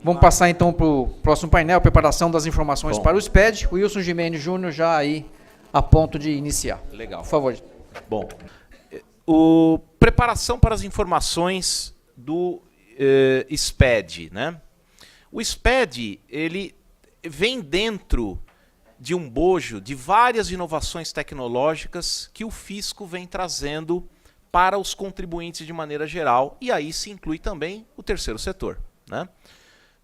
Vamos passar então para o próximo painel, preparação das informações Bom. para o SPED. O Wilson Gimenez Júnior já aí a ponto de iniciar. Legal. Por favor. Bom, preparação para as informações do SPED, né? O SPED, ele vem dentro de um bojo de várias inovações tecnológicas que o fisco vem trazendo para os contribuintes de maneira geral, e aí se inclui também o terceiro setor, né?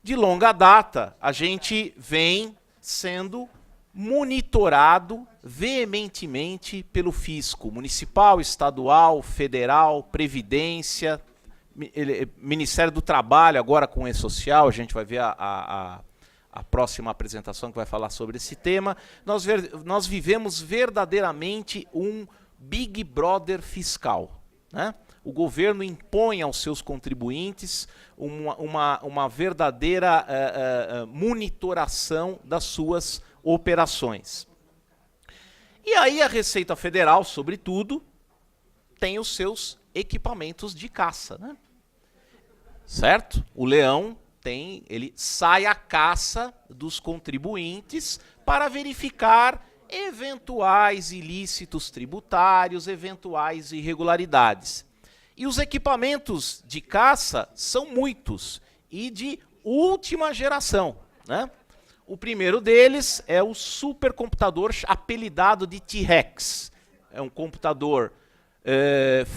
De longa data, a gente vem sendo monitorado veementemente pelo fisco municipal, estadual, federal, Previdência, Ministério do Trabalho, agora com o E-Social, a gente vai ver a próxima apresentação que vai falar sobre esse tema. Nós vivemos verdadeiramente um Big Brother fiscal, né? O governo impõe aos seus contribuintes uma verdadeira monitoração das suas operações. E aí a Receita Federal, sobretudo, tem os seus equipamentos de caça, né? Certo? O leão ele sai à caça dos contribuintes para verificar eventuais ilícitos tributários, eventuais irregularidades. E os equipamentos de caça são muitos e de última geração, né? O primeiro deles é o supercomputador apelidado de T-Rex. É um computador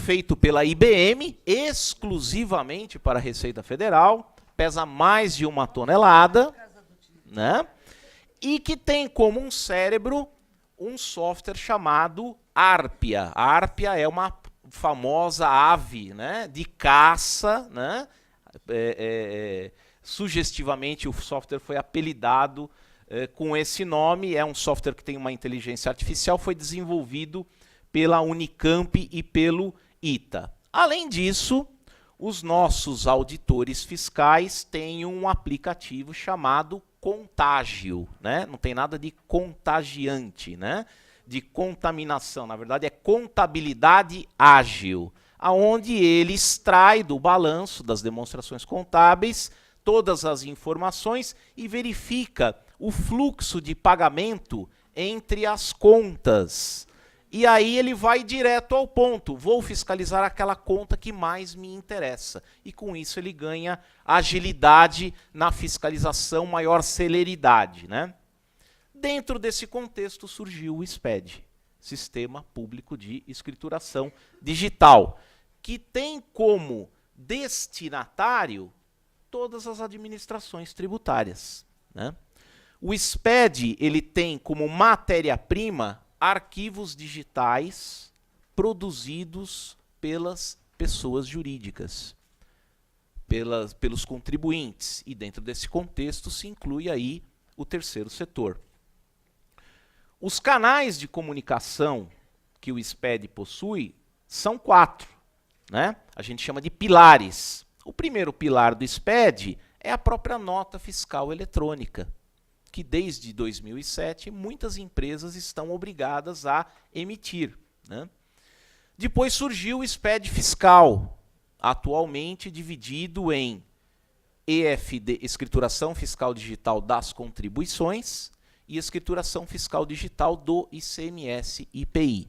feito pela IBM, exclusivamente para a Receita Federal, pesa mais de 1 tonelada, né? E que tem como um cérebro um software chamado Arpia. A Arpia é uma famosa ave, né, de caça, né? Sugestivamente o software foi apelidado com esse nome. É um software que tem uma inteligência artificial, foi desenvolvido pela Unicamp e pelo ITA. Além disso, os nossos auditores fiscais têm um aplicativo chamado Contágio, né? Não tem nada de contagiante, né? De contaminação, na verdade é contabilidade ágil, aonde ele extrai do balanço das demonstrações contábeis todas as informações e verifica o fluxo de pagamento entre as contas. E aí ele vai direto ao ponto, vou fiscalizar aquela conta que mais me interessa. E com isso ele ganha agilidade na fiscalização, maior celeridade, né? Dentro desse contexto surgiu o SPED, Sistema Público de Escrituração Digital, que tem como destinatário todas as administrações tributárias, né? O SPED ele tem como matéria-prima arquivos digitais produzidos pelas pessoas jurídicas, pelos contribuintes, e dentro desse contexto se inclui aí o terceiro setor. Os canais de comunicação que o SPED possui são 4, né? A gente chama de pilares. O primeiro pilar do SPED é a própria nota fiscal eletrônica, que desde 2007 muitas empresas estão obrigadas a emitir, né? Depois surgiu o SPED fiscal, atualmente dividido em EFD, Escrituração Fiscal Digital das Contribuições, e Escrituração Fiscal Digital do ICMS IPI.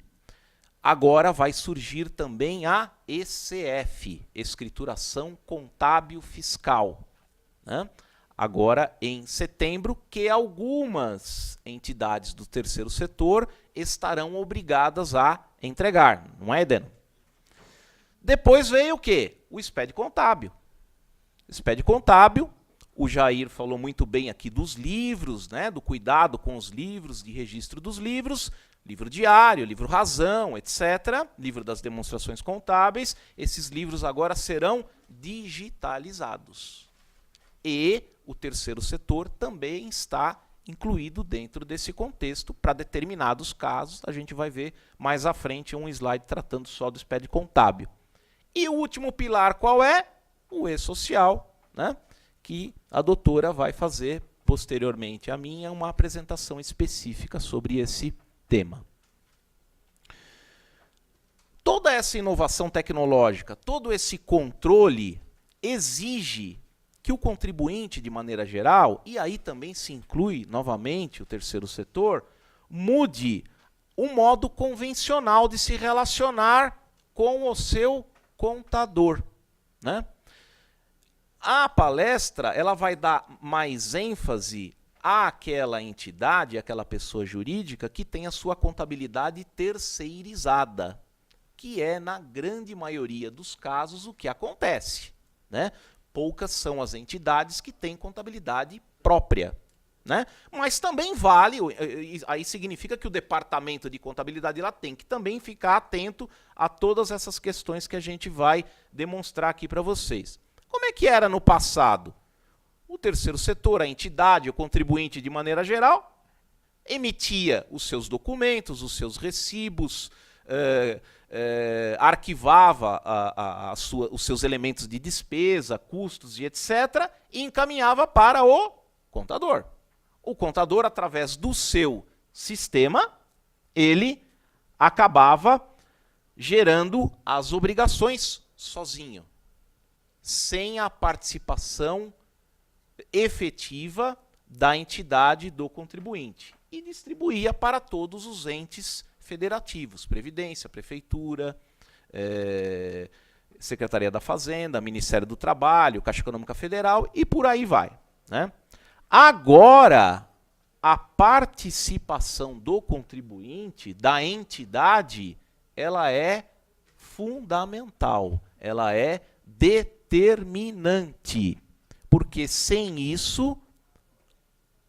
Agora vai surgir também a ECF, Escrituração Contábil Fiscal, né? Agora em setembro, que algumas entidades do terceiro setor estarão obrigadas a entregar, não é, Edeno? Depois veio o quê? O SPED Contábil. SPED Contábil, o Jair falou muito bem aqui dos livros, né, do cuidado com os livros, de registro dos livros, livro diário, livro razão, etc., livro das demonstrações contábeis. Esses livros agora serão digitalizados. E o terceiro setor também está incluído dentro desse contexto para determinados casos. A gente vai ver mais à frente um slide tratando só do SPED Contábil. E o último pilar qual é? O E-Social, né? Que a doutora vai fazer posteriormente a minha uma apresentação específica sobre esse tema. Toda essa inovação tecnológica, todo esse controle exige que o contribuinte, de maneira geral, e aí também se inclui novamente o terceiro setor, mude o modo convencional de se relacionar com o seu contador, né? A palestra ela vai dar mais ênfase àquela entidade, àquela pessoa jurídica que tem a sua contabilidade terceirizada, que é, na grande maioria dos casos, o que acontece, né? Poucas são as entidades que têm contabilidade própria, né? Mas também vale, aí significa que o departamento de contabilidade lá tem que também ficar atento a todas essas questões que a gente vai demonstrar aqui para vocês. Como é que era no passado? O terceiro setor, a entidade, o contribuinte de maneira geral, emitia os seus documentos, os seus recibos, arquivava os seus elementos de despesa, custos e etc., e encaminhava para o contador. O contador, através do seu sistema, ele acabava gerando as obrigações sozinho, sem a participação efetiva da entidade do contribuinte, e distribuía para todos os entes federativos, Previdência, Prefeitura, Secretaria da Fazenda, Ministério do Trabalho, Caixa Econômica Federal e por aí vai, né? Agora, a participação do contribuinte, da entidade, ela é fundamental, ela é determinante, porque sem isso,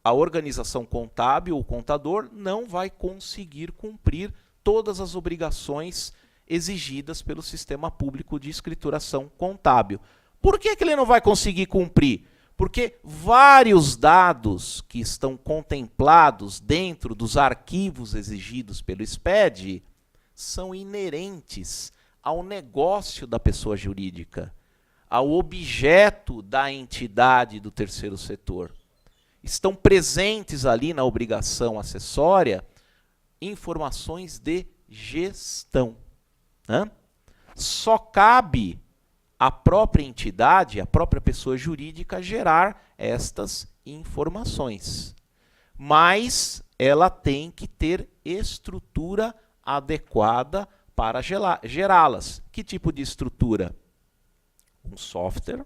a organização contábil, o contador, não vai conseguir cumprir todas as obrigações exigidas pelo sistema público de escrituração contábil. Por que ele não vai conseguir cumprir? Porque vários dados que estão contemplados dentro dos arquivos exigidos pelo SPED são inerentes ao negócio da pessoa jurídica, ao objeto da entidade do terceiro setor. Estão presentes ali na obrigação acessória informações de gestão, né? Só cabe à própria entidade, à própria pessoa jurídica, gerar estas informações. Mas ela tem que ter estrutura adequada para gerá-las. Que tipo de estrutura? Um software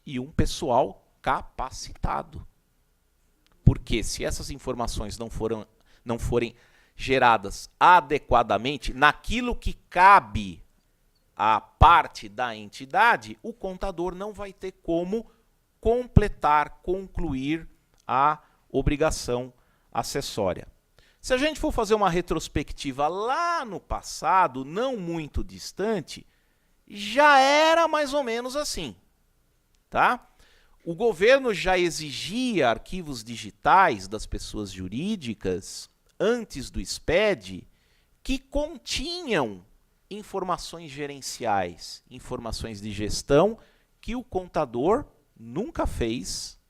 e um pessoal capacitado. Porque se essas informações não forem geradas adequadamente naquilo que cabe à parte da entidade, o contador não vai ter como completar, concluir a obrigação acessória. Se a gente for fazer uma retrospectiva lá no passado, não muito distante, já era mais ou menos assim, tá? O governo já exigia arquivos digitais das pessoas jurídicas antes do SPED que continham informações gerenciais, informações de gestão que o contador nunca fez,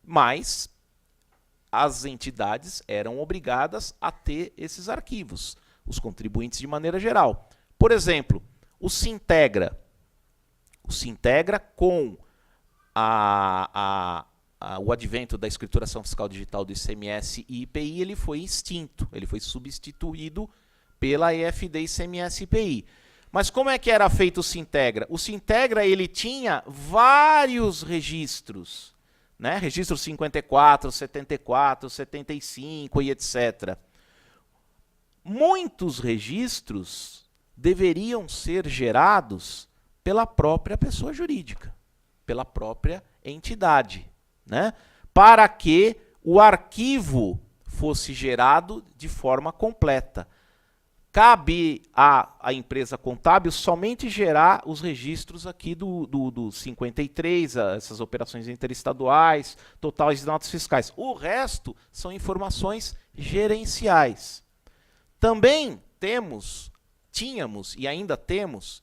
mas as entidades eram obrigadas a ter esses arquivos, os contribuintes de maneira geral. Por exemplo, o Sintegra. O Sintegra, com o advento da escrituração fiscal digital do ICMS e IPI, ele foi extinto, ele foi substituído pela EFD, ICMS e IPI. Mas como é que era feito o Sintegra? O Sintegra ele tinha vários registros, né? Registro 54, 74, 75 e etc. Muitos registros deveriam ser gerados pela própria pessoa jurídica, pela própria entidade, né? Para que o arquivo fosse gerado de forma completa. Cabe à empresa contábil somente gerar os registros aqui do 53, essas operações interestaduais, totais de notas fiscais. O resto são informações gerenciais. Também tínhamos e ainda temos,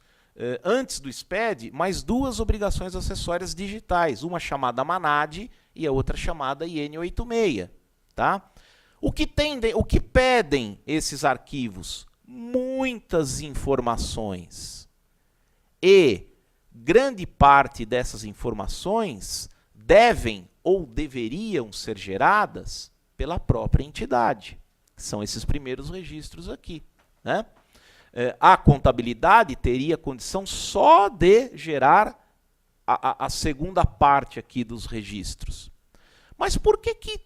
antes do SPED, mais duas obrigações acessórias digitais, uma chamada MANAD e a outra chamada IN86. Tá? O que pedem esses arquivos? Muitas informações. E grande parte dessas informações devem ou deveriam ser geradas pela própria entidade. São esses primeiros registros aqui, né? A contabilidade teria condição só de gerar a segunda parte aqui dos registros. Mas por que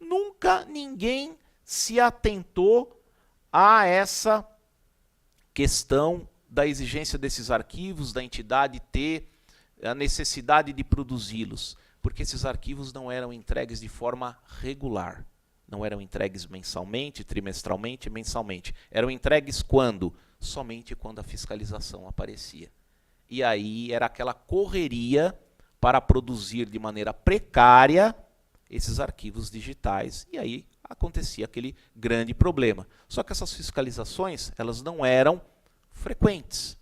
nunca ninguém se atentou a essa questão da exigência desses arquivos, da entidade ter a necessidade de produzi-los? Porque esses arquivos não eram entregues de forma regular. Não eram entregues mensalmente, trimestralmente, mensalmente. Eram entregues quando? Somente quando a fiscalização aparecia. E aí era aquela correria para produzir de maneira precária esses arquivos digitais. E aí acontecia aquele grande problema. Só que essas fiscalizações, elas não eram frequentes.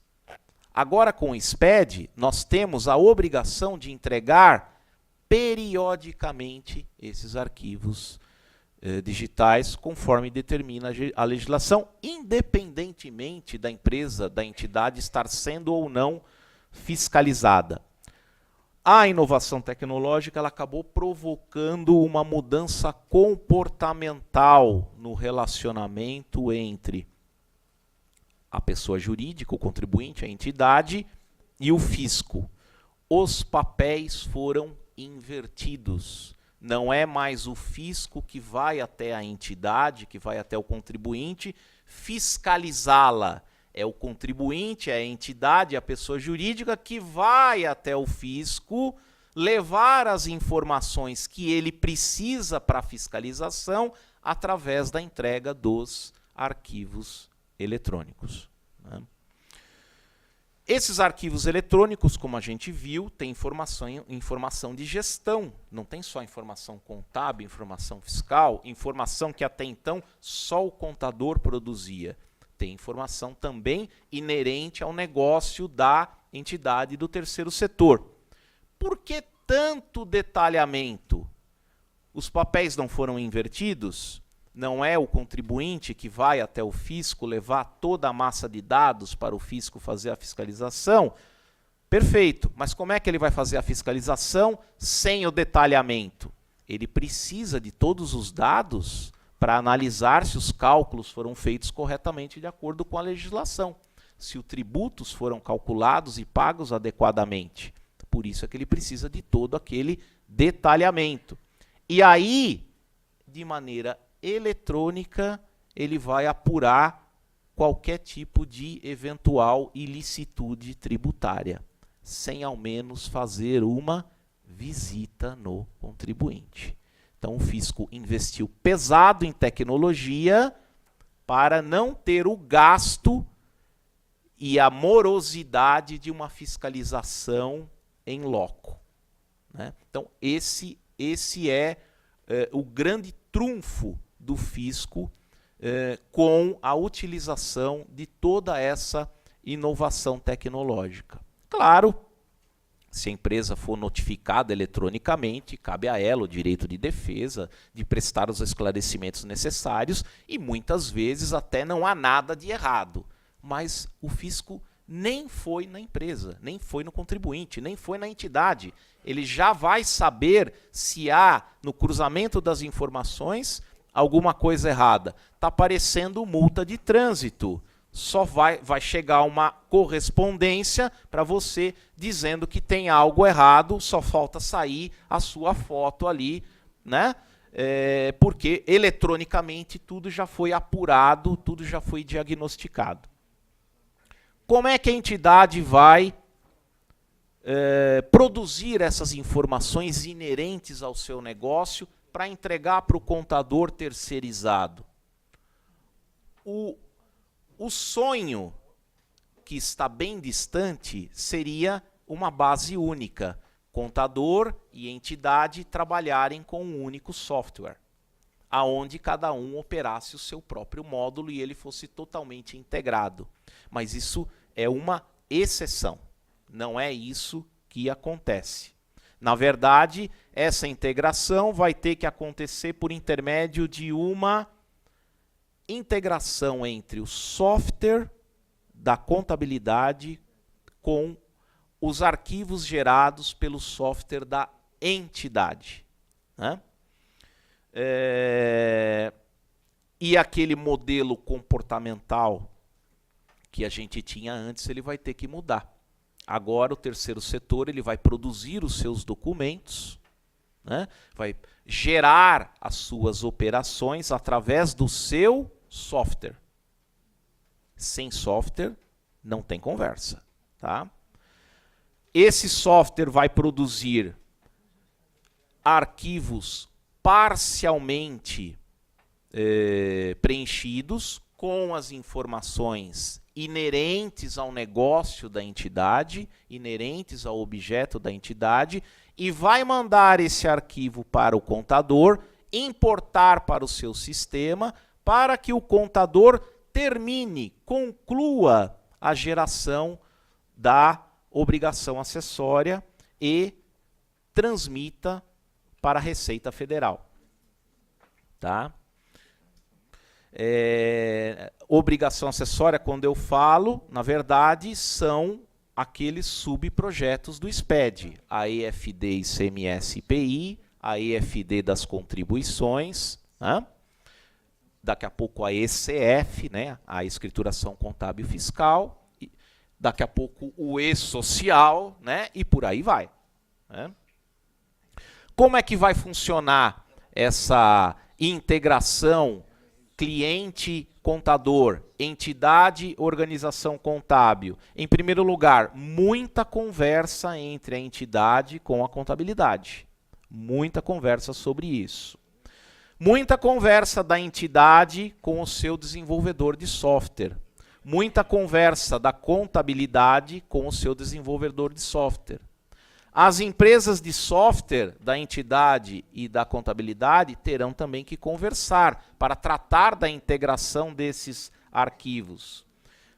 Agora, com o SPED, nós temos a obrigação de entregar periodicamente esses arquivos digitais, conforme determina a legislação, independentemente da empresa, da entidade estar sendo ou não fiscalizada. A inovação tecnológica ela acabou provocando uma mudança comportamental no relacionamento entre a pessoa jurídica, o contribuinte, a entidade e o fisco. Os papéis foram invertidos. Não é mais o fisco que vai até a entidade, que vai até o contribuinte, fiscalizá-la. É o contribuinte, é a entidade, a pessoa jurídica que vai até o fisco levar as informações que ele precisa para a fiscalização através da entrega dos arquivos eletrônicos, né? Esses arquivos eletrônicos, como a gente viu, tem informação de gestão, não tem só informação contábil, informação fiscal, informação que até então só o contador produzia. Tem informação também inerente ao negócio da entidade do terceiro setor. Por que tanto detalhamento? Os papéis não foram invertidos? Não é o contribuinte que vai até o fisco levar toda a massa de dados para o fisco fazer a fiscalização? Perfeito, mas como é que ele vai fazer a fiscalização sem o detalhamento? Ele precisa de todos os dados para analisar se os cálculos foram feitos corretamente de acordo com a legislação, se os tributos foram calculados e pagos adequadamente. Por isso é que ele precisa de todo aquele detalhamento. E aí, de maneira eletrônica, ele vai apurar qualquer tipo de eventual ilicitude tributária, sem ao menos fazer uma visita no contribuinte. Então, o fisco investiu pesado em tecnologia para não ter o gasto e a morosidade de uma fiscalização em loco, né? Então, esse é o grande trunfo do fisco com a utilização de toda essa inovação tecnológica. Claro, se a empresa for notificada eletronicamente, cabe a ela o direito de defesa, de prestar os esclarecimentos necessários e muitas vezes até não há nada de errado. Mas o fisco nem foi na empresa, nem foi no contribuinte, nem foi na entidade. Ele já vai saber se há no cruzamento das informações alguma coisa errada. Está aparecendo multa de trânsito. Só vai chegar uma correspondência para você dizendo que tem algo errado, só falta sair a sua foto ali, né? Porque eletronicamente tudo já foi apurado, tudo já foi diagnosticado. Como é que a entidade vai produzir essas informações inerentes ao seu negócio para entregar para o contador terceirizado? O sonho, que está bem distante, seria uma base única. Contador e entidade trabalharem com um único software, aonde cada um operasse o seu próprio módulo e ele fosse totalmente integrado. Mas isso é uma exceção, não é isso que acontece. Na verdade, essa integração vai ter que acontecer por intermédio de uma integração entre o software da contabilidade com os arquivos gerados pelo software da entidade, né? E aquele modelo comportamental que a gente tinha antes, ele vai ter que mudar. Agora o terceiro setor ele vai produzir os seus documentos, né? Vai gerar as suas operações através do seu software. Sem software não tem conversa, tá? Esse software vai produzir arquivos parcialmente preenchidos com as informações inerentes ao negócio da entidade, inerentes ao objeto da entidade, e vai mandar esse arquivo para o contador, importar para o seu sistema, para que o contador termine, conclua a geração da obrigação acessória e transmita para a Receita Federal. Tá? Obrigação acessória, quando eu falo, na verdade, são aqueles subprojetos do SPED. A EFD, ICMS, IPI, a EFD das contribuições, né? Daqui a pouco a ECF, né? A Escrituração Contábil Fiscal, daqui a pouco o E-Social, né? E por aí vai, né? Como é que vai funcionar essa integração cliente-contador, entidade, organização contábil? Em primeiro lugar, muita conversa entre a entidade com a contabilidade. Muita conversa sobre isso. Muita conversa da entidade com o seu desenvolvedor de software. Muita conversa da contabilidade com o seu desenvolvedor de software. As empresas de software da entidade e da contabilidade terão também que conversar para tratar da integração desses arquivos,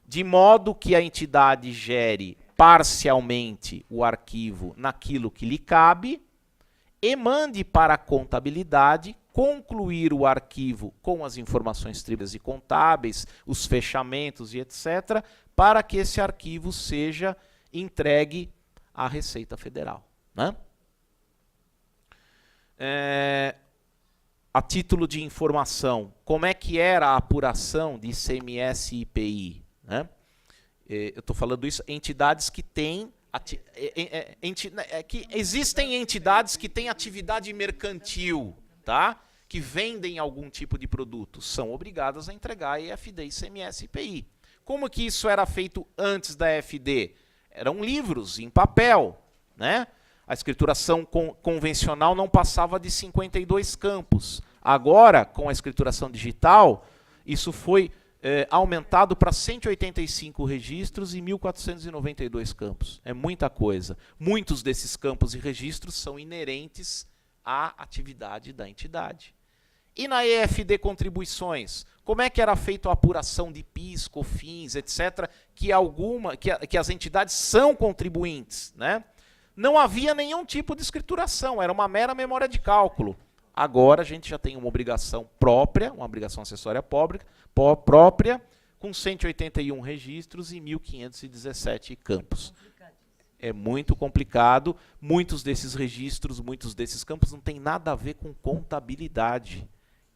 de modo que a entidade gere parcialmente o arquivo naquilo que lhe cabe e mande para a contabilidade concluir o arquivo com as informações tributárias e contábeis, os fechamentos e etc., para que esse arquivo seja entregue à Receita Federal, né? A título de informação, como é que era a apuração de ICMS e IPI, né? Eu estou falando isso, entidades que têm... que existem entidades que têm atividade mercantil, tá? Que vendem algum tipo de produto, são obrigadas a entregar EFD, ICMS e IPI. Como que isso era feito antes da EFD? Eram livros em papel, né? A escrituração convencional não passava de 52 campos. Agora, com a escrituração digital, isso foi aumentado para 185 registros e 1.492 campos. É muita coisa. Muitos desses campos e registros são inerentes à atividade da entidade. E na EFD Contribuições, como é que era feita a apuração de PIS, COFINS, etc., que as entidades são contribuintes, né? Não havia nenhum tipo de escrituração, era uma mera memória de cálculo. Agora a gente já tem uma obrigação própria, uma obrigação acessória própria, com 181 registros e 1.517 campos. É muito complicado, muitos desses registros, muitos desses campos não tem nada a ver com contabilidade,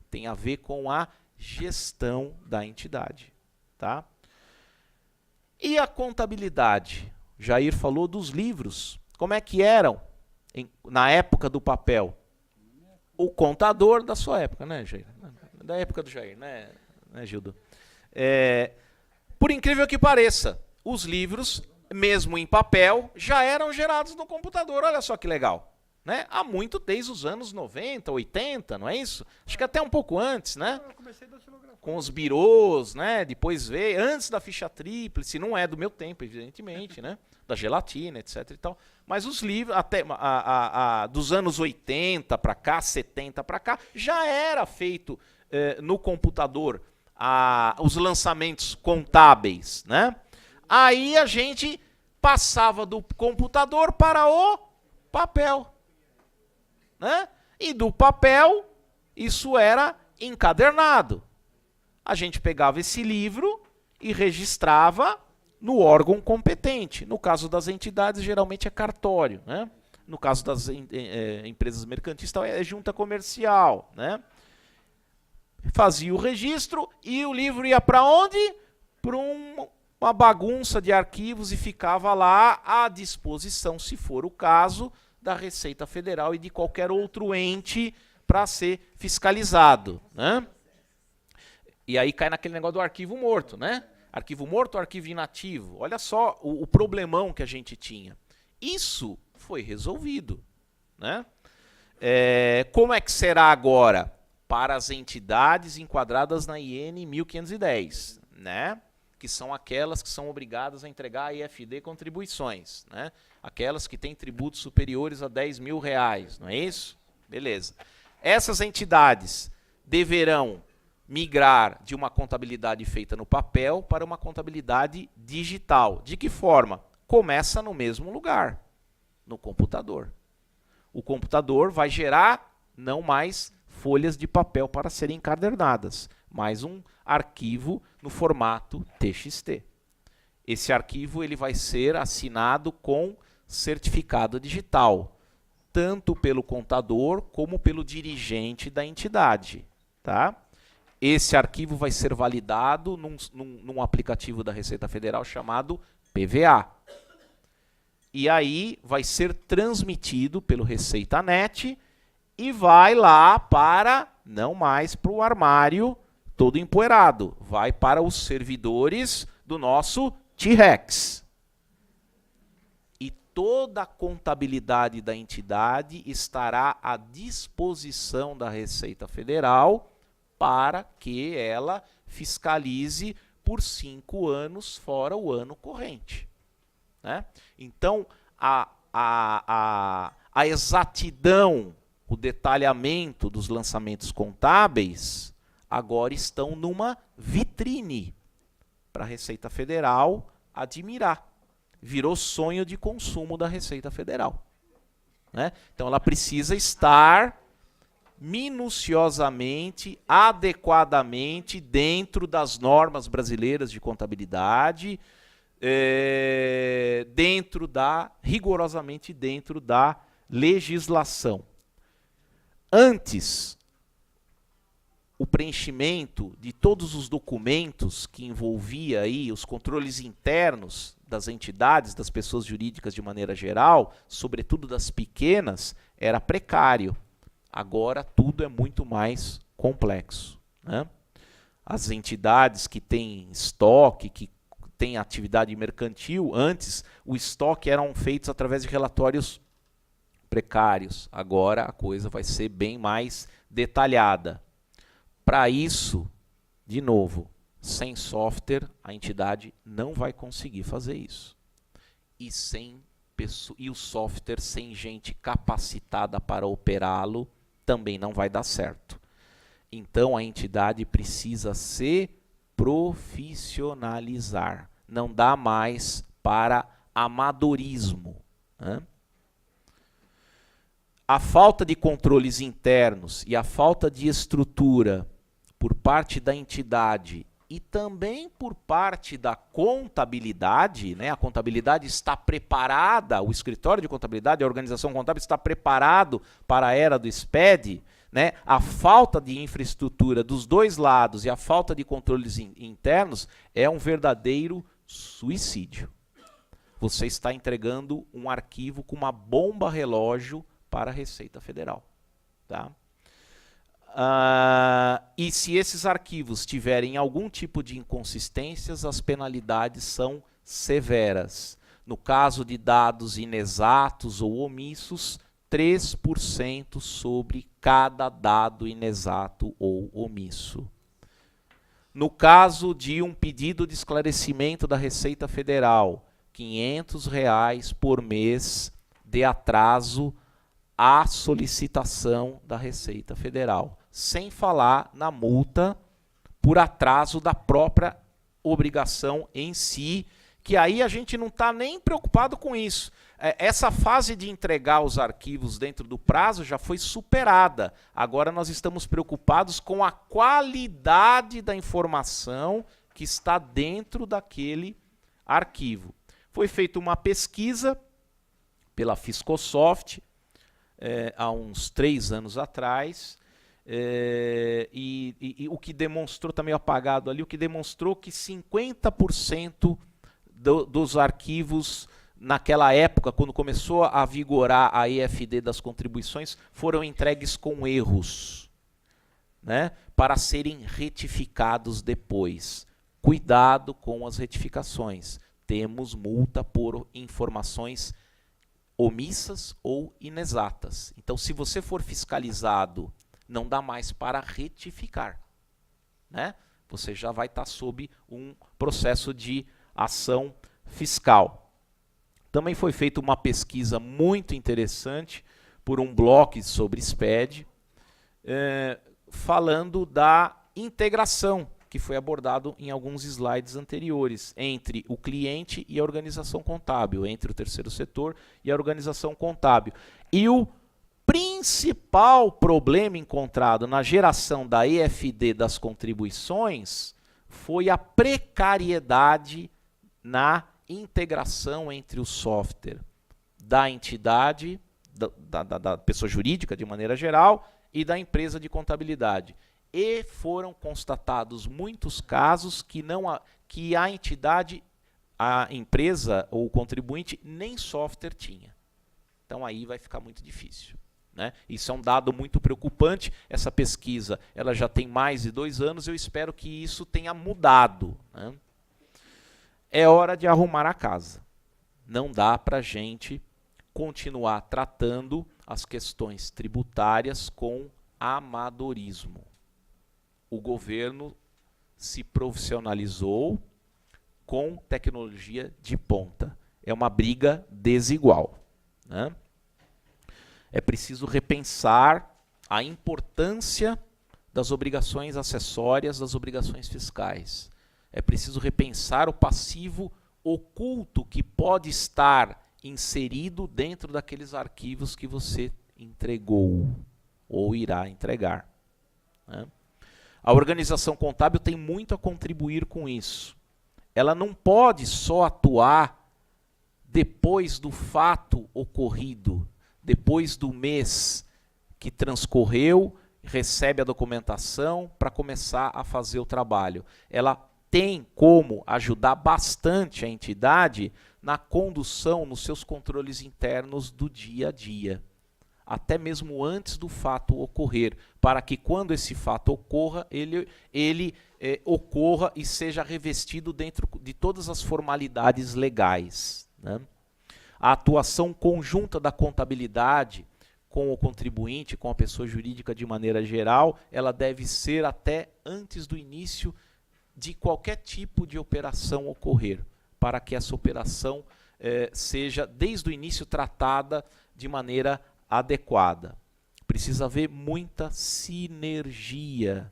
tem a ver com a gestão da entidade, tá? E a contabilidade? Jair falou dos livros. Como é que eram na época do papel? O contador da sua época, né, Jair? Da época do Jair, né Gildo? Por incrível que pareça, os livros, mesmo em papel, já eram gerados no computador. Olha só que legal. Né? Há muito, desde os anos 90, 80, não é isso? Acho que até um pouco antes, né? Eu comecei com os birôs, né? Depois veio, antes da ficha tríplice, não é do meu tempo, evidentemente, né? Da gelatina, etc. e tal. Mas os livros, até dos anos 80 para cá, 70 para cá, já era feito no computador os lançamentos contábeis, né? Aí a gente passava do computador para o papel. Né? E do papel, isso era encadernado. A gente pegava esse livro e registrava no órgão competente. No caso das entidades, geralmente é cartório, né? No caso das empresas mercantis, é junta comercial, né? Fazia o registro e o livro ia para onde? Para uma bagunça de arquivos e ficava lá à disposição, se for o caso, da Receita Federal e de qualquer outro ente para ser fiscalizado, né? E aí cai naquele negócio do arquivo morto, né? Arquivo morto ou arquivo inativo? Olha só o problemão que a gente tinha. Isso foi resolvido, né? Como é que será agora? Para as entidades enquadradas na IN 1510, né? Que são aquelas que são obrigadas a entregar a IFD contribuições, né? Aquelas que têm tributos superiores a R$10.000, não é isso? Beleza. Essas entidades deverão migrar de uma contabilidade feita no papel para uma contabilidade digital. De que forma? Começa no mesmo lugar, no computador. O computador vai gerar não mais folhas de papel para serem encadernadas, mas um arquivo no formato TXT. Esse arquivo ele vai ser assinado com certificado digital, tanto pelo contador como pelo dirigente da entidade, tá? Esse arquivo vai ser validado num aplicativo da Receita Federal chamado PVA. E aí vai ser transmitido pelo ReceitaNet e vai lá para, não mais para o armário todo empoeirado, vai para os servidores do nosso T-Rex. E toda a contabilidade da entidade estará à disposição da Receita Federal para que ela fiscalize por 5 anos fora o ano corrente, né? Então, a exatidão, o detalhamento dos lançamentos contábeis agora estão numa vitrine para a Receita Federal admirar. Virou sonho de consumo da Receita Federal, né? Então ela precisa estar minuciosamente, adequadamente dentro das normas brasileiras de contabilidade, rigorosamente dentro da legislação. Antes, o preenchimento de todos os documentos que envolvia aí os controles internos das entidades, das pessoas jurídicas de maneira geral, sobretudo das pequenas, era precário. Agora tudo é muito mais complexo, né? As entidades que têm estoque, que têm atividade mercantil, antes o estoque eram feitos através de relatórios precários. Agora a coisa vai ser bem mais detalhada. Para isso, de novo, sem software, a entidade não vai conseguir fazer isso. E o software sem gente capacitada para operá-lo também não vai dar certo. Então a entidade precisa se profissionalizar. Não dá mais para amadorismo, né? A falta de controles internos e a falta de estrutura por parte da entidade e também por parte da contabilidade, né? A contabilidade está preparada, o escritório de contabilidade, a organização contábil está preparado para a era do SPED, né? A falta de infraestrutura dos dois lados e a falta de controles internos é um verdadeiro suicídio. Você está entregando um arquivo com uma bomba relógio para a Receita Federal, tá? E se esses arquivos tiverem algum tipo de inconsistências, as penalidades são severas. No caso de dados inexatos ou omissos, 3% sobre cada dado inexato ou omisso. No caso de um pedido de esclarecimento da Receita Federal, R$500 por mês de atraso à solicitação da Receita Federal, sem falar na multa por atraso da própria obrigação em si, que aí a gente não está nem preocupado com isso. Essa fase de entregar os arquivos dentro do prazo já foi superada. Agora nós estamos preocupados com a qualidade da informação que está dentro daquele arquivo. Foi feita uma pesquisa pela Fiscosoft há uns 3 anos atrás, e o que demonstrou, está meio apagado ali, o que demonstrou que 50% dos arquivos naquela época, quando começou a vigorar a EFD das contribuições, foram entregues com erros, né, para serem retificados depois. Cuidado com as retificações. Temos multa por informações omissas ou inexatas. Então, se você for fiscalizado, não dá mais para retificar, né? Você já vai estar sob um processo de ação fiscal. Também foi feita uma pesquisa muito interessante por um blog sobre SPED, falando da integração, que foi abordado em alguns slides anteriores, entre o cliente e a organização contábil, entre o terceiro setor e a organização contábil. E o principal problema encontrado na geração da EFD das contribuições foi a precariedade na integração entre o software da entidade, da pessoa jurídica de maneira geral, e da empresa de contabilidade. E foram constatados muitos casos que a entidade, a empresa ou o contribuinte nem software tinha. Então aí vai ficar muito difícil, né? Isso é um dado muito preocupante. Essa pesquisa ela já tem mais de 2 anos, eu espero que isso tenha mudado, né? É hora de arrumar a casa. Não dá para a gente continuar tratando as questões tributárias com amadorismo. O governo se profissionalizou com tecnologia de ponta. É uma briga desigual, né? É preciso repensar a importância das obrigações acessórias, das obrigações fiscais. É preciso repensar o passivo oculto que pode estar inserido dentro daqueles arquivos que você entregou ou irá entregar, né? A organização contábil tem muito a contribuir com isso. Ela não pode só atuar depois do fato ocorrido, depois do mês que transcorreu, recebe a documentação para começar a fazer o trabalho. Ela tem como ajudar bastante a entidade na condução, nos seus controles internos do dia a dia, até mesmo antes do fato ocorrer, para que quando esse fato ocorra, ele ocorra e seja revestido dentro de todas as formalidades legais, né? A atuação conjunta da contabilidade com o contribuinte, com a pessoa jurídica de maneira geral, ela deve ser até antes do início de qualquer tipo de operação ocorrer, para que essa operação seja, desde o início, tratada de maneira adequada. Precisa haver muita sinergia,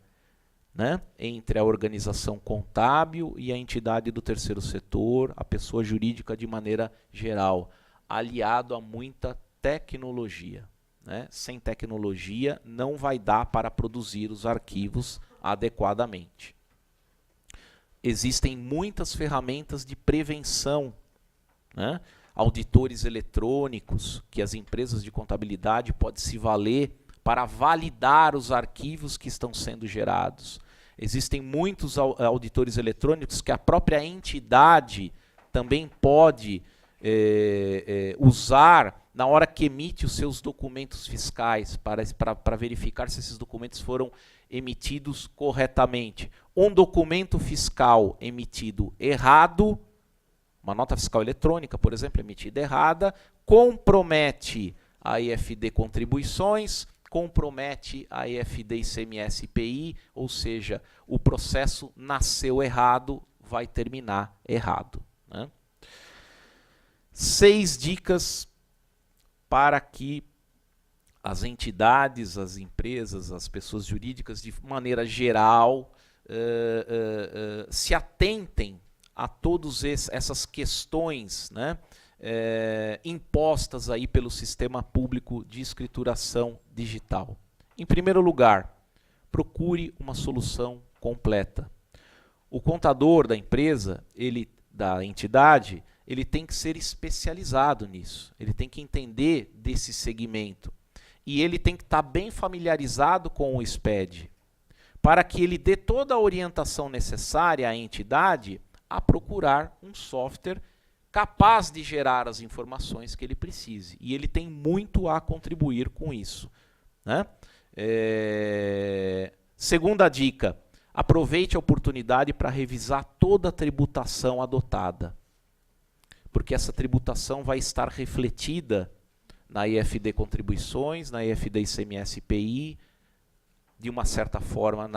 né, entre a organização contábil e a entidade do terceiro setor, a pessoa jurídica de maneira geral, aliado a muita tecnologia, né? Sem tecnologia não vai dar para produzir os arquivos adequadamente. Existem muitas ferramentas de prevenção, né? Auditores eletrônicos que as empresas de contabilidade podem se valer para validar os arquivos que estão sendo gerados. Existem muitos auditores eletrônicos que a própria entidade também pode usar na hora que emite os seus documentos fiscais para verificar se esses documentos foram emitidos corretamente. Um documento fiscal emitido errado, uma nota fiscal eletrônica, por exemplo, emitida errada, compromete a EFD contribuições, compromete a EFD ICMS IPI, ou seja, o processo nasceu errado, vai terminar errado, né? 6 dicas para que as entidades, as empresas, as pessoas jurídicas, de maneira geral, se atentem a todas essas questões, né, impostas aí pelo sistema público de escrituração digital. Em primeiro lugar, procure uma solução completa. O contador da empresa, da entidade, ele tem que ser especializado nisso. Ele tem que entender desse segmento. E ele tem que estar bem familiarizado com o SPED, para que ele dê toda a orientação necessária à entidade a procurar um software capaz de gerar as informações que ele precise. E ele tem muito a contribuir com isso, né? Segunda dica, aproveite a oportunidade para revisar toda a tributação adotada, porque essa tributação vai estar refletida na IFD Contribuições, na IFD ICMS-PI, de uma certa forma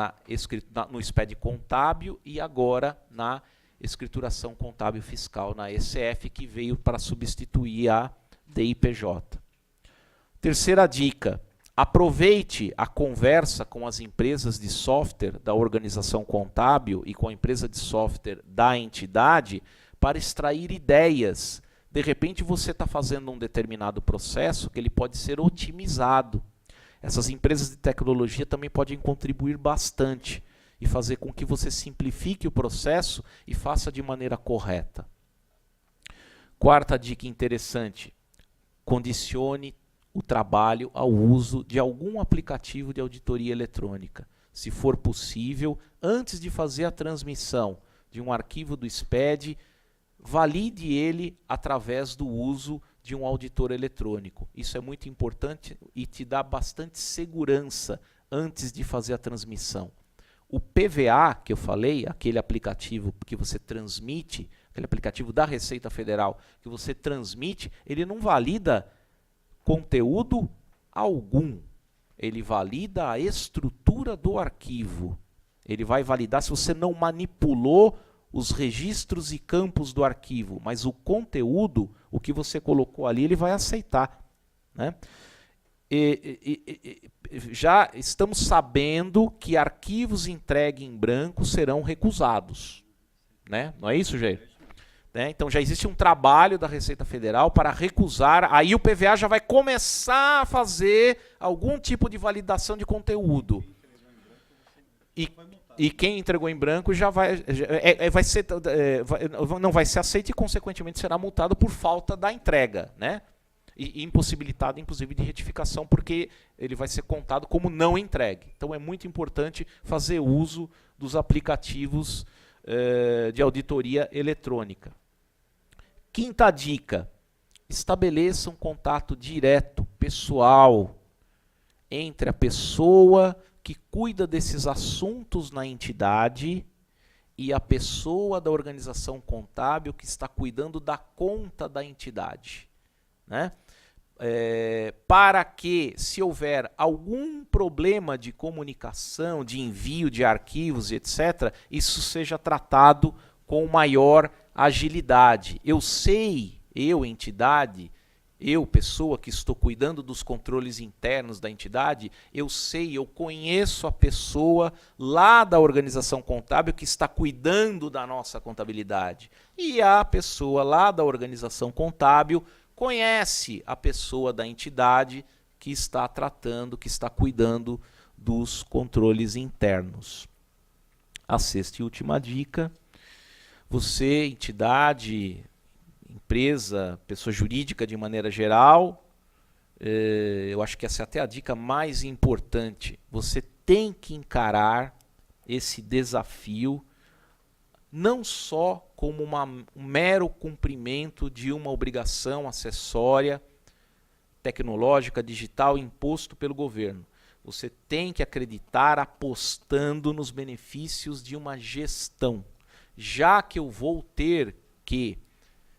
no SPED contábil e agora na escrituração contábil fiscal, na ECF, que veio para substituir a DIPJ. Terceira dica, aproveite a conversa com as empresas de software da organização contábil e com a empresa de software da entidade para extrair ideias. De repente você está fazendo um determinado processo que ele pode ser otimizado. Essas empresas de tecnologia também podem contribuir bastante e fazer com que você simplifique o processo e faça de maneira correta. Quarta dica interessante, condicione o trabalho ao uso de algum aplicativo de auditoria eletrônica. Se for possível, antes de fazer a transmissão de um arquivo do SPED, valide ele através do uso de um auditor eletrônico. Isso é muito importante e te dá bastante segurança antes de fazer a transmissão. O PVA, que eu falei, aquele aplicativo que você transmite, aquele aplicativo da Receita Federal que você transmite, ele não valida conteúdo algum. Ele valida a estrutura do arquivo. Ele vai validar se você não manipulou os registros e campos do arquivo, mas o conteúdo, o que você colocou ali, ele vai aceitar, né? Já estamos sabendo que arquivos entregues em branco serão recusados, né? Não é isso, Jair? Né? Então já existe um trabalho da Receita Federal para recusar, aí o PVA já vai começar a fazer algum tipo de validação de conteúdo. E quem entregou em branco já não vai ser aceito e, consequentemente, será multado por falta da entrega, né? E impossibilitado, inclusive, de retificação, porque ele vai ser contado como não entregue. Então, é muito importante fazer uso dos aplicativos de auditoria eletrônica. Quinta dica, estabeleça um contato direto, pessoal, entre a pessoa que cuida desses assuntos na entidade e a pessoa da organização contábil que está cuidando da conta da entidade, né? Para que, se houver algum problema de comunicação, de envio de arquivos, etc., isso seja tratado com maior agilidade. Eu sei, entidade, eu, pessoa que estou cuidando dos controles internos da entidade, eu conheço a pessoa lá da organização contábil que está cuidando da nossa contabilidade. E a pessoa lá da organização contábil conhece a pessoa da entidade que está tratando, que está cuidando dos controles internos. A sexta e última dica, você, entidade, empresa, pessoa jurídica de maneira geral, eu acho que essa é até a dica mais importante. Você tem que encarar esse desafio não só como um mero cumprimento de uma obrigação acessória, tecnológica, digital, imposto pelo governo. Você tem que acreditar apostando nos benefícios de uma gestão. Já que eu vou ter que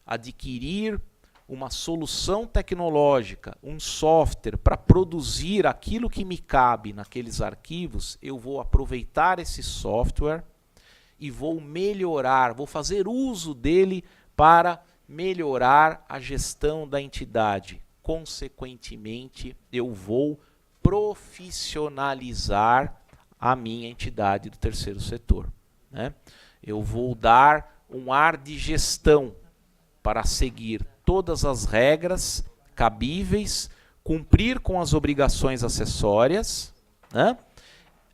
adquirir uma solução tecnológica, um software para produzir aquilo que me cabe naqueles arquivos, eu vou aproveitar esse software e vou melhorar, vou fazer uso dele para melhorar a gestão da entidade. Consequentemente, eu vou profissionalizar a minha entidade do terceiro setor, né? Eu vou dar um ar de gestão para seguir todas as regras cabíveis, cumprir com as obrigações acessórias, né?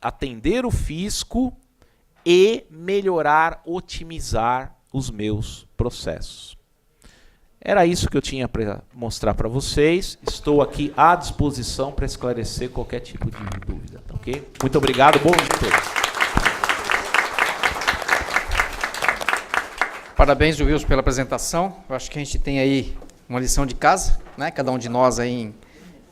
Atender o fisco e melhorar, otimizar os meus processos. Era isso que eu tinha para mostrar para vocês. Estou aqui à disposição para esclarecer qualquer tipo de dúvida. Ok? Muito obrigado. Bom dia a todos. Parabéns, Wilson, pela apresentação. Eu acho que a gente tem aí uma lição de casa, né? Cada um de nós aí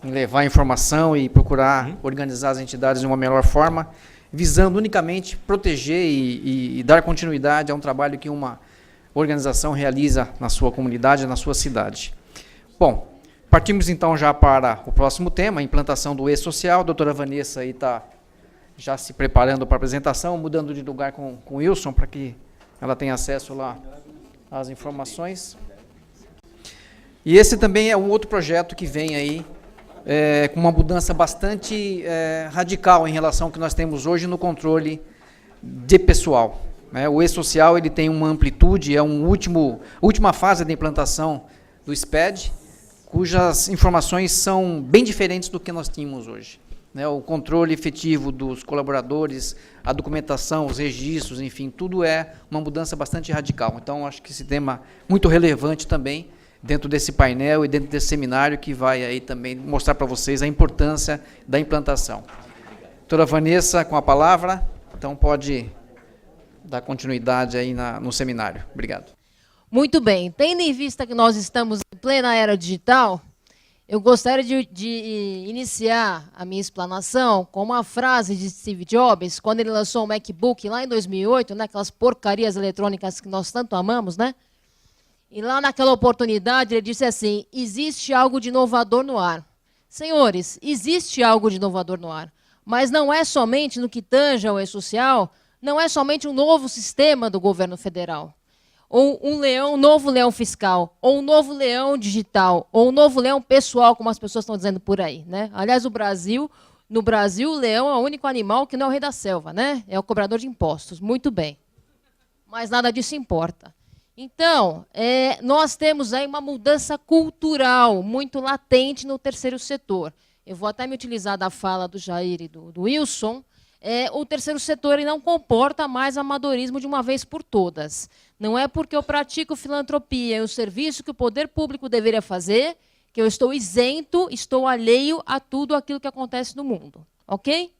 em levar a informação e procurar organizar as entidades de uma melhor forma, visando unicamente proteger e dar continuidade a um trabalho que uma organização realiza na sua comunidade, na sua cidade. Bom, partimos então já para o próximo tema, a implantação do E-Social. A doutora Vanessa aí está já se preparando para a apresentação, mudando de lugar com o Wilson, para que ela tenha acesso lá às informações. E esse também é um outro projeto que vem aí com uma mudança bastante radical em relação ao que nós temos hoje no controle de pessoal. O E-Social ele tem uma amplitude, é última fase da implantação do SPED, cujas informações são bem diferentes do que nós tínhamos hoje. O controle efetivo dos colaboradores, a documentação, os registros, enfim, tudo é uma mudança bastante radical. Então, acho que esse tema é muito relevante também dentro desse painel e dentro desse seminário que vai aí também mostrar para vocês a importância da implantação. Doutora Vanessa, com a palavra, então pode dar continuidade aí no seminário. Obrigado. Muito bem. Tendo em vista que nós estamos em plena era digital, eu gostaria de iniciar a minha explanação com uma frase de Steve Jobs, quando ele lançou o MacBook lá em 2008, né, aquelas porcarias eletrônicas que nós tanto amamos, né? E lá naquela oportunidade ele disse assim: existe algo de inovador no ar. Senhores, existe algo de inovador no ar, mas não é somente no que tange ao E-Social, não é somente um novo sistema do governo federal, ou um novo leão fiscal, ou um novo leão digital, ou um novo leão pessoal, como as pessoas estão dizendo por aí, né? Aliás, no Brasil, o leão é o único animal que não é o rei da selva, né? É o cobrador de impostos. Muito bem. Mas nada disso importa. Então, nós temos aí uma mudança cultural muito latente no terceiro setor. Eu vou até me utilizar da fala do Jair e do Wilson. O terceiro setor ele não comporta mais amadorismo de uma vez por todas. Não é porque eu pratico filantropia e o serviço que o poder público deveria fazer que eu estou isento, estou alheio a tudo aquilo que acontece no mundo. Ok?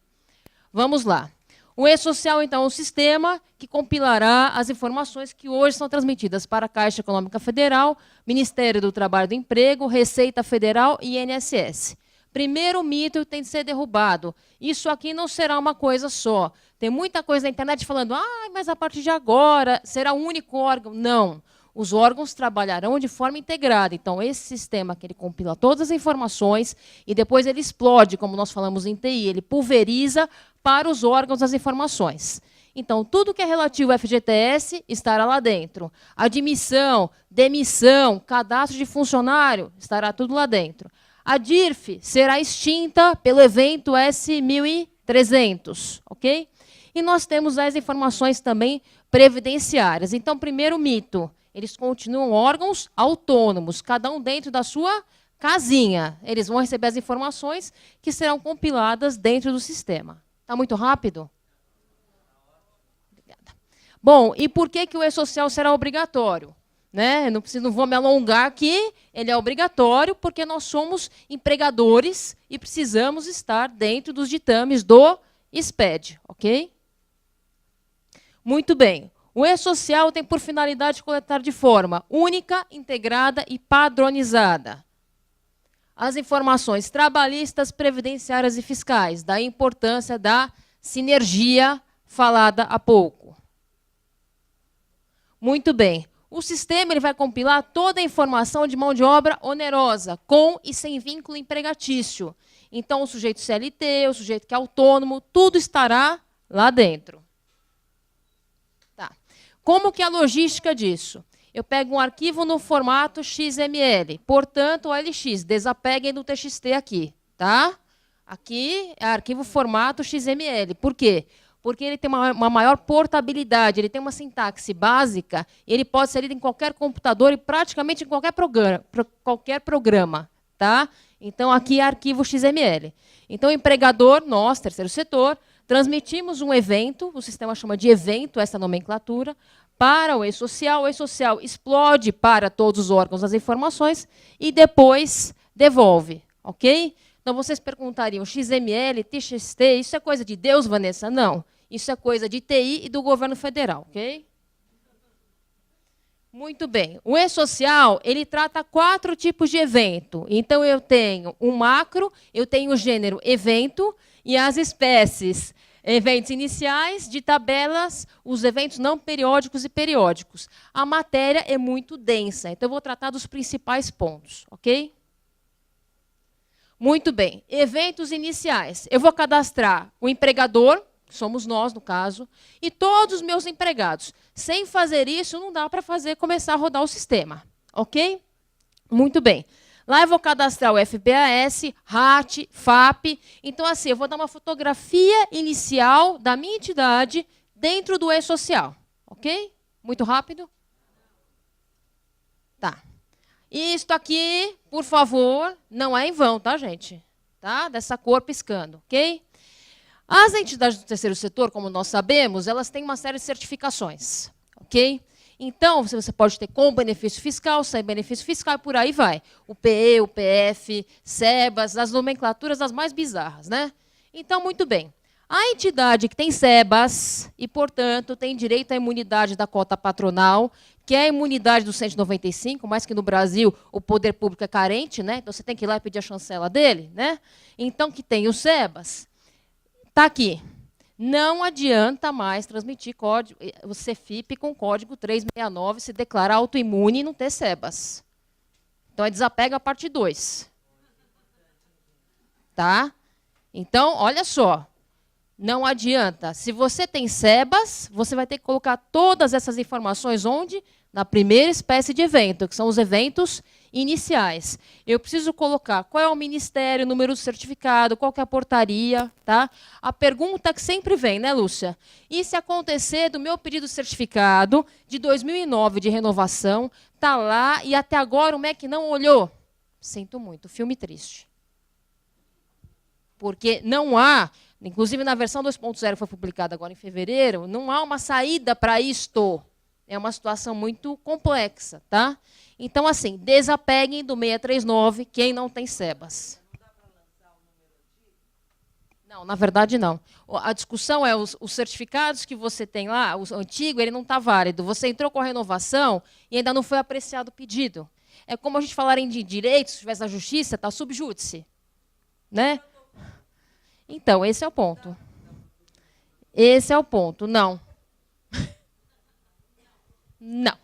Vamos lá. O E-Social, então, é um sistema que compilará as informações que hoje são transmitidas para a Caixa Econômica Federal, Ministério do Trabalho e do Emprego, Receita Federal e INSS. Primeiro mito tem que ser derrubado. Isso aqui não será uma coisa só. Tem muita coisa na internet falando, mas a partir de agora será um único órgão. Não. Os órgãos trabalharão de forma integrada. Então, esse sistema que ele compila todas as informações e depois ele explode, como nós falamos em TI, ele pulveriza para os órgãos as informações. Então, tudo que é relativo ao FGTS estará lá dentro. Admissão, demissão, cadastro de funcionário, estará tudo lá dentro. A DIRF será extinta pelo evento S1300, ok? E nós temos as informações também previdenciárias. Então, primeiro mito, eles continuam órgãos autônomos, cada um dentro da sua casinha. Eles vão receber as informações que serão compiladas dentro do sistema. Está muito rápido? Obrigada. Bom, e por que o E-Social será obrigatório? Né? Não vou me alongar aqui, ele é obrigatório porque nós somos empregadores e precisamos estar dentro dos ditames do SPED, ok? Muito bem. O E-Social tem por finalidade coletar de forma única, integrada e padronizada as informações trabalhistas, previdenciárias e fiscais, da importância da sinergia falada há pouco. Muito bem. O sistema ele vai compilar toda a informação de mão de obra onerosa, com e sem vínculo empregatício. Então, o sujeito CLT, o sujeito que é autônomo, tudo estará lá dentro. Tá. Como que é a logística disso? Eu pego um arquivo no formato XML, portanto, OLX, desapeguem do TXT aqui. Tá? Aqui é arquivo formato XML. Por quê? Porque ele tem uma maior portabilidade, ele tem uma sintaxe básica, ele pode ser lido em qualquer computador e praticamente em qualquer programa. Tá? Então, aqui é arquivo XML. Então, o empregador, nós, terceiro setor, transmitimos um evento, o sistema chama de evento essa nomenclatura, para o e-social explode para todos os órgãos as informações e depois devolve, ok? Então, vocês perguntariam, XML, TXT, isso é coisa de Deus, Vanessa? Não. Isso é coisa de TI e do governo federal, ok? Muito bem. O e-social, ele trata 4 tipos de evento. Então, eu tenho um macro, eu tenho o gênero evento e as espécies eventos iniciais, de tabelas, os eventos não periódicos e periódicos. A matéria é muito densa, então eu vou tratar dos principais pontos, ok? Muito bem. Eventos iniciais. Eu vou cadastrar o empregador, que somos nós, no caso, e todos os meus empregados. Sem fazer isso, não dá para começar a rodar o sistema, ok? Muito bem. Lá eu vou cadastrar o FBAS, RAT, FAP. Então, assim, eu vou dar uma fotografia inicial da minha entidade dentro do e-social. Ok? Muito rápido? Tá. Isto aqui, por favor, não é em vão, tá, gente? Tá? Dessa cor piscando, ok? As entidades do terceiro setor, como nós sabemos, elas têm uma série de certificações, ok? Então, você pode ter com benefício fiscal, sem benefício fiscal, e por aí vai. O PE, o PF, SEBAS, as nomenclaturas das mais bizarras, né? Então, muito bem. A entidade que tem SEBAS e, portanto, tem direito à imunidade da cota patronal, que é a imunidade do 195, mas que no Brasil o poder público é carente, né? Então, você tem que ir lá e pedir a chancela dele, né? Então, que tem o SEBAS, está aqui. Não adianta mais transmitir código, o CFIP com código 369, se declarar autoimune e não ter SEBAS. Então, é desapega a parte 2. Tá? Então, olha só. Não adianta. Se você tem SEBAS, você vai ter que colocar todas essas informações onde? Na primeira espécie de evento, que são os eventos iniciais. Eu preciso colocar qual é o ministério, o número do certificado, qual que é a portaria. Tá? A pergunta que sempre vem, né, Lúcia? E se acontecer do meu pedido de certificado de 2009 de renovação, está lá e até agora o MEC não olhou? Sinto muito, filme triste. Porque não há, inclusive na versão 2.0 que foi publicada agora em fevereiro, não há uma saída para isto. É uma situação muito complexa, tá? Então, assim, desapeguem do 639 quem não tem SEBAS. Não dá para lançar o número antigo? Não, na verdade, não. A discussão é os certificados que você tem lá, o antigo, ele não está válido. Você entrou com a renovação e ainda não foi apreciado o pedido. É como a gente falar em direitos, se tivesse na justiça, está subjúdice. Né? Então, esse é o ponto. Esse é o ponto. Não. Não.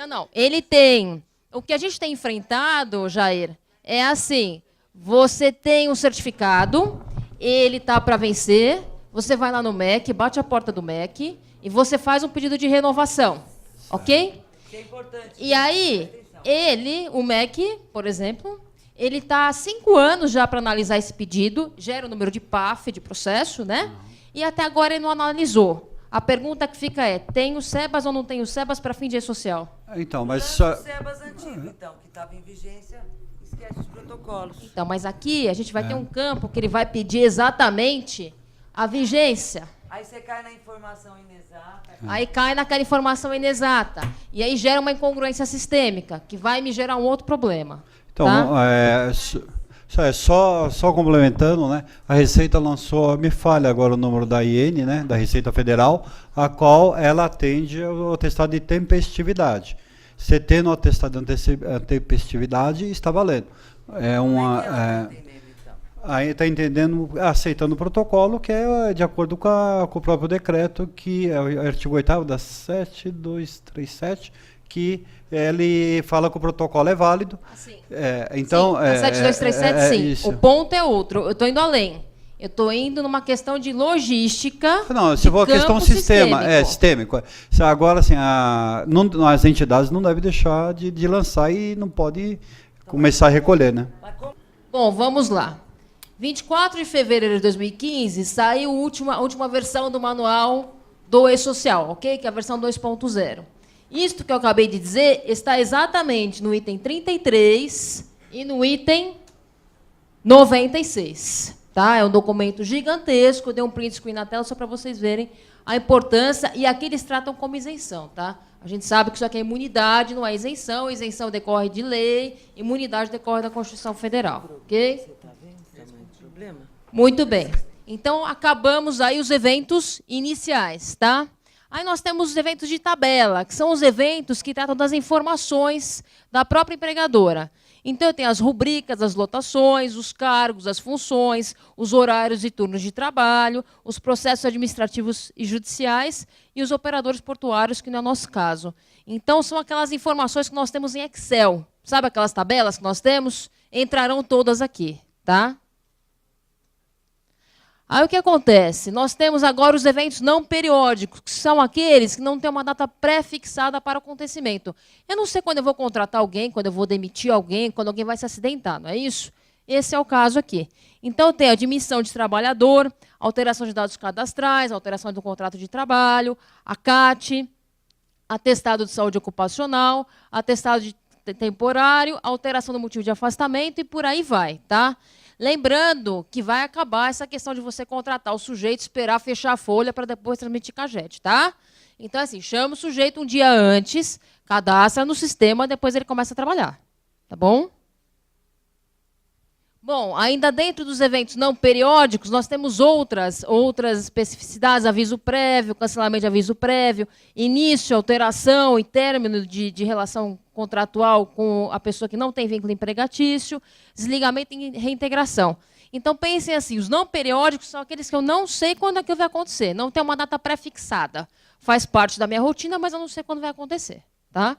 Não. Ele tem. O que a gente tem enfrentado, Jair, é assim: você tem um certificado, ele está para vencer, você vai lá no MEC, bate a porta do MEC e você faz um pedido de renovação. Ok? Que é importante. E aí, o MEC, por exemplo, ele está há 5 anos já para analisar esse pedido, gera o número de PAF, de processo, né? E até agora ele não analisou. A pergunta que fica é, tem o SEBAS ou não tem o SEBAS para fim de e-social? Então, mas só... O SEBAS antigo, então, que estava em vigência, esquece os protocolos. Então, mas aqui a gente vai ter um campo que ele vai pedir exatamente a vigência. Aí você cai na informação inexata. Aí cai naquela informação inexata. E aí gera uma incongruência sistêmica, que vai me gerar um outro problema. Então, tá? Só complementando, né? A Receita lançou, me falha agora o número da IN, né? Da Receita Federal, a qual ela atende ao atestado de tempestividade. Você tendo o atestado de tempestividade, está valendo. É uma... Aí está entendendo, aceitando o protocolo, que é de acordo com o próprio decreto, que é o artigo 8º da 7237, que ele fala que o protocolo é válido. Assim, então, sim, a 7237, sim. Isso. O ponto é outro. Eu estou indo além. Eu estou indo numa questão de logística. Não, se for a questão sistêmico. Agora, assim, as entidades não devem deixar de lançar e não pode começar a recolher, né? Bom, vamos lá. 24 de fevereiro de 2015, saiu a última versão do manual do e-social, ok? Que é a versão 2.0. Isto que eu acabei de dizer está exatamente no item 33 e no item 96. Tá? É um documento gigantesco, eu dei um print screen na tela só para vocês verem a importância, e aqui eles tratam como isenção. Tá? A gente sabe que isso aqui é imunidade, não é isenção. Isenção decorre de lei, imunidade decorre da Constituição Federal. Ok? Você está vendo o tamanho do problema? Muito bem. Então, acabamos aí os eventos iniciais. Tá? Aí nós temos os eventos de tabela, que são os eventos que tratam das informações da própria empregadora. Então, eu tenho as rubricas, as lotações, os cargos, as funções, os horários e turnos de trabalho, os processos administrativos e judiciais e os operadores portuários, que não é o nosso caso. Então, são aquelas informações que nós temos em Excel. Sabe aquelas tabelas que nós temos? Entrarão todas aqui. Tá? Aí o que acontece? Nós temos agora os eventos não periódicos, que são aqueles que não têm uma data pré-fixada para o acontecimento. Eu não sei quando eu vou contratar alguém, quando eu vou demitir alguém, quando alguém vai se acidentar, não é isso? Esse é o caso aqui. Então, tem a admissão de trabalhador, alteração de dados cadastrais, alteração do contrato de trabalho, a CAT, atestado de saúde ocupacional, atestado de temporário, alteração do motivo de afastamento e por aí vai, tá? Lembrando que vai acabar essa questão de você contratar o sujeito, esperar fechar a folha para depois transmitir CAGED, tá? Então, assim, chama o sujeito um dia antes, cadastra no sistema, depois ele começa a trabalhar. Tá bom? Bom, ainda dentro dos eventos não periódicos, nós temos outras especificidades, aviso prévio, cancelamento de aviso prévio, início, alteração e término de relação contratual com a pessoa que não tem vínculo empregatício, desligamento e reintegração. Então, pensem assim, os não periódicos são aqueles que eu não sei quando aquilo vai acontecer, não tem uma data pré-fixada. Faz parte da minha rotina, mas eu não sei quando vai acontecer. Tá?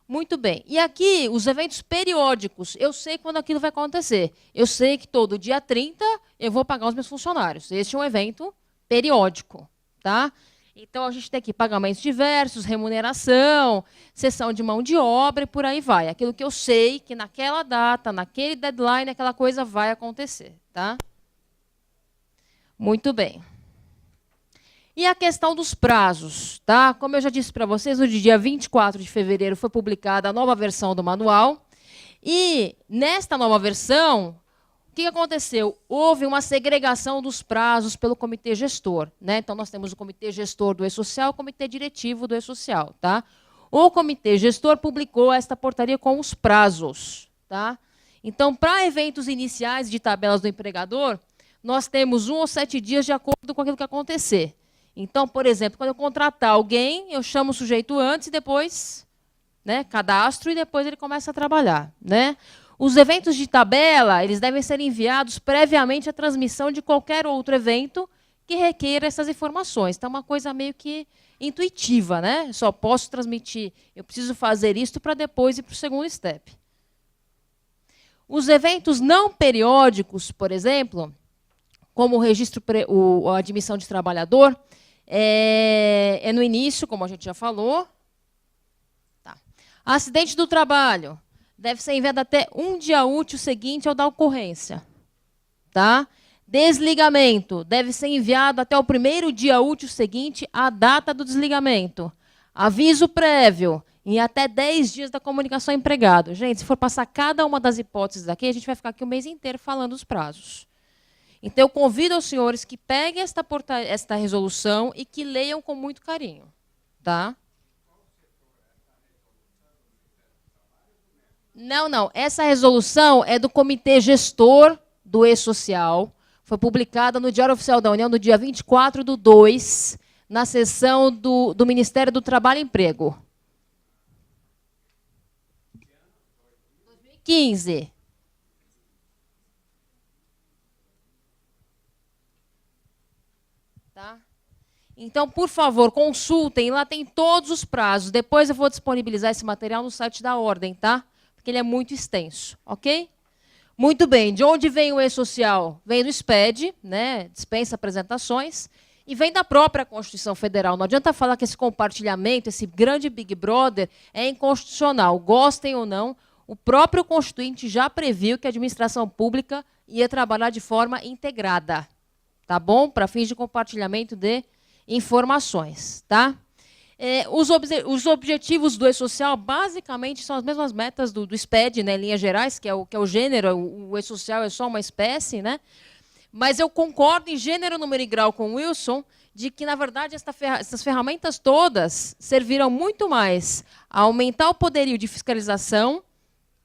Muito bem. E aqui, os eventos periódicos, eu sei quando aquilo vai acontecer. Eu sei que todo dia 30 eu vou pagar os meus funcionários. Este é um evento periódico. Tá? Então, a gente tem aqui pagamentos diversos, remuneração, cessão de mão de obra e por aí vai. Aquilo que eu sei que naquela data, naquele deadline, aquela coisa vai acontecer. Tá? Muito bem. E a questão dos prazos, tá? Como eu já disse para vocês, no dia 24 de fevereiro foi publicada a nova versão do manual. E, nesta nova versão, o que aconteceu? Houve uma segregação dos prazos pelo comitê gestor. Né? Então, nós temos o comitê gestor do E-Social e o comitê diretivo do E-Social. Tá? O comitê gestor publicou esta portaria com os prazos. Tá? Então, para eventos iniciais de tabelas do empregador, nós temos 1 ou 7 dias de acordo com aquilo que acontecer. Então, por exemplo, quando eu contratar alguém, eu chamo o sujeito antes e depois, né, cadastro e depois ele começa a trabalhar. Né? Os eventos de tabela, eles devem ser enviados previamente à transmissão de qualquer outro evento que requeira essas informações. Então, é uma coisa meio que intuitiva. Né? Só posso transmitir, eu preciso fazer isto para depois ir para o segundo step. Os eventos não periódicos, por exemplo, como o registro, a admissão de trabalhador, é no início, como a gente já falou. Tá. Acidente do trabalho deve ser enviado até um dia útil seguinte ao da ocorrência. Tá? Desligamento deve ser enviado até o primeiro dia útil seguinte à data do desligamento. Aviso prévio em até 10 dias da comunicação ao empregado. Gente, se for passar cada uma das hipóteses aqui, a gente vai ficar aqui o mês inteiro falando os prazos. Então, eu convido aos senhores que peguem esta resolução e que leiam com muito carinho. Tá? Não, não. Essa resolução é do Comitê Gestor do E-Social. Foi publicada no Diário Oficial da União no dia 24/2, na seção do Ministério do Trabalho e Emprego. 2015. Tá? Então, por favor, consultem, lá tem todos os prazos. Depois eu vou disponibilizar esse material no site da Ordem, tá? Porque ele é muito extenso, ok? Muito bem, de onde vem o E-Social? Vem do SPED, né? Dispensa apresentações, e vem da própria Constituição Federal. Não adianta falar que esse compartilhamento, esse grande Big Brother, é inconstitucional. Gostem ou não, o próprio Constituinte já previu que a administração pública ia trabalhar de forma integrada. Tá bom? Para fins de compartilhamento de informações. Tá? Os objetivos do E-Social, basicamente, são as mesmas metas do SPED, né, em linhas gerais, que é o gênero, o E-Social é só uma espécie, né? Mas eu concordo em gênero, número e grau com o Wilson, de que, na verdade, essas ferramentas todas serviram muito mais a aumentar o poderio de fiscalização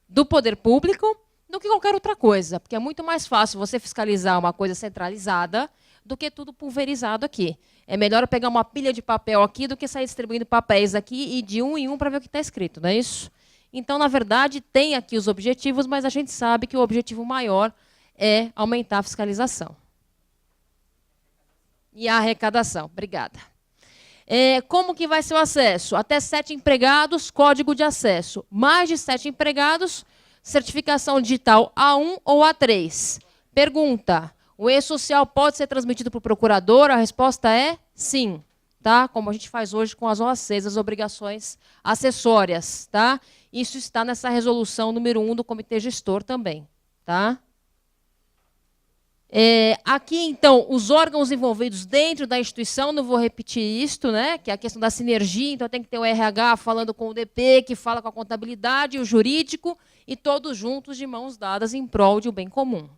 do poder público do que qualquer outra coisa, porque é muito mais fácil você fiscalizar uma coisa centralizada do que tudo pulverizado aqui. É melhor eu pegar uma pilha de papel aqui do que sair distribuindo papéis aqui e de um em um para ver o que está escrito, não é isso? Então, na verdade, tem aqui os objetivos, mas a gente sabe que o objetivo maior é aumentar a fiscalização. E a arrecadação. Obrigada. Como que vai ser o acesso? Até 7 empregados, código de acesso. Mais de 7 empregados, certificação digital A1 ou A3. Pergunta: o E-Social pode ser transmitido para o procurador? A resposta é sim, tá? Como a gente faz hoje com as OACs, as obrigações acessórias, tá? Isso está nessa resolução número 1 do Comitê Gestor também, tá? Aqui, então, os órgãos envolvidos dentro da instituição, não vou repetir isto, né, que é a questão da sinergia, então tem que ter o RH falando com o DP, que fala com a contabilidade, o jurídico, e todos juntos de mãos dadas em prol de um bem comum.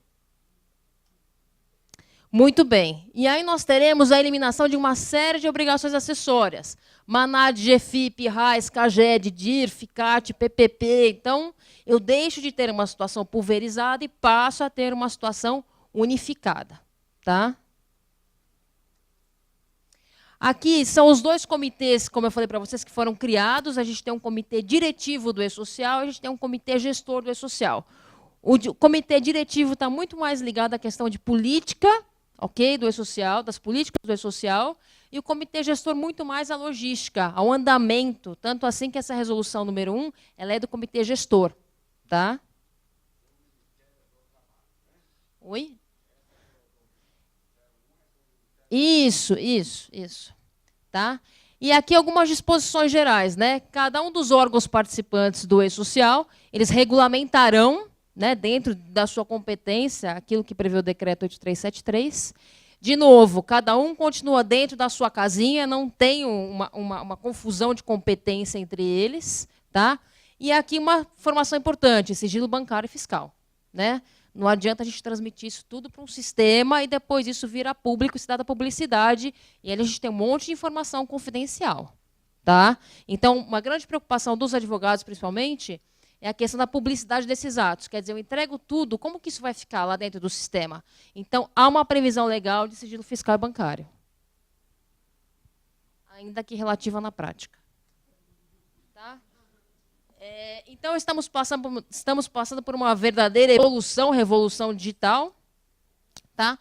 Muito bem. E aí nós teremos a eliminação de uma série de obrigações acessórias. MANAD, GFIP, RAIS, CAGED, DIRF, CAT, PPP. Então, eu deixo de ter uma situação pulverizada e passo a ter uma situação unificada, tá? Aqui são os dois comitês, como eu falei para vocês, que foram criados. A gente tem um comitê diretivo do E-Social, a gente tem um comitê gestor do E-Social. O comitê diretivo está muito mais ligado à questão de política, ok, do E-Social, das políticas do E-Social, e o comitê gestor muito mais à logística, ao andamento, tanto assim que essa resolução número 1, ela é do comitê gestor, tá? Oi? Isso. Tá? E aqui algumas disposições gerais, né? Cada um dos órgãos participantes do E-Social, eles regulamentarão, né, dentro da sua competência, aquilo que prevê o decreto 8373. De novo, cada um continua dentro da sua casinha, não tem uma confusão de competência entre eles. Tá? E aqui uma informação importante, sigilo bancário e fiscal, né? Não adianta a gente transmitir isso tudo para um sistema e depois isso vira público e se dá da publicidade, e aí a gente tem um monte de informação confidencial. Tá? Então, uma grande preocupação dos advogados, principalmente, é a questão da publicidade desses atos. Quer dizer, eu entrego tudo, como que isso vai ficar lá dentro do sistema? Então, há uma previsão legal de sigilo fiscal e bancário. Ainda que relativa na prática. Tá? Então, estamos passando por uma verdadeira revolução digital. Tá?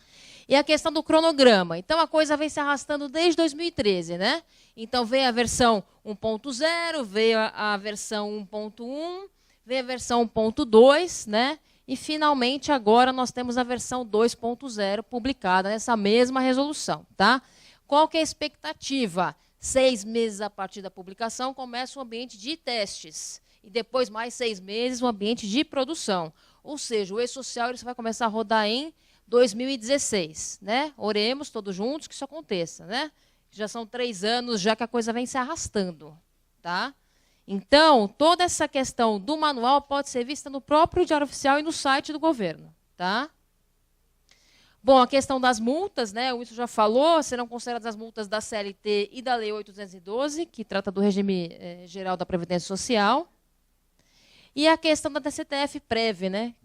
E a questão do cronograma. Então, a coisa vem se arrastando desde 2013. Né? Então, veio a versão 1.0, veio a versão 1.1, veio a versão 1.2, né? E, finalmente, agora nós temos a versão 2.0 publicada nessa mesma resolução. Tá? Qual que é a expectativa? 6 meses a partir da publicação começa o ambiente de testes. E depois, mais 6 meses, o ambiente de produção. Ou seja, o E-Social vai começar a rodar em 2016. Né? Oremos todos juntos que isso aconteça. Né? Já são 3 anos já que a coisa vem se arrastando. Tá? Então, toda essa questão do manual pode ser vista no próprio Diário Oficial e no site do governo. Tá? Bom, a questão das multas, né? O Wilson já falou, serão consideradas as multas da CLT e da Lei 812, que trata do regime geral da Previdência Social. E a questão da DCTF-Prev, né?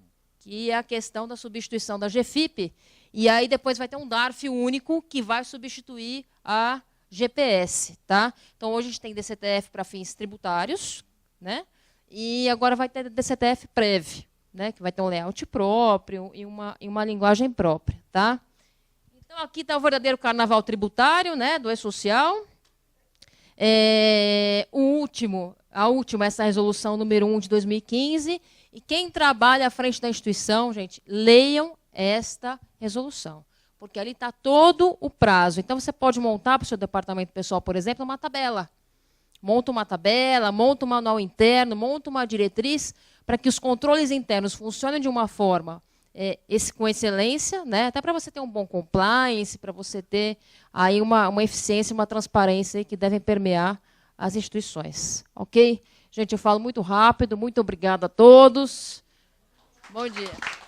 Que é a questão da substituição da GFIP. E aí depois vai ter um DARF único que vai substituir a GPS. Tá? Então, hoje a gente tem DCTF para fins tributários, né? E agora vai ter DCTF-Prev, né? Que vai ter um layout próprio e uma linguagem própria. Tá? Então, aqui está o verdadeiro carnaval tributário, né? Do E-Social. A última, essa resolução número 1 de 2015. E quem trabalha à frente da instituição, gente, leiam esta resolução. Porque ali está todo o prazo. Então, você pode montar para o seu departamento pessoal, por exemplo, uma tabela. Monta uma tabela, monta um manual interno, monta uma diretriz para que os controles internos funcionem de uma forma com excelência, né? Até para você ter um bom compliance, para você ter aí uma eficiência, uma transparência aí que devem permear as instituições, ok? Gente, eu falo muito rápido, muito obrigada a todos. Bom dia.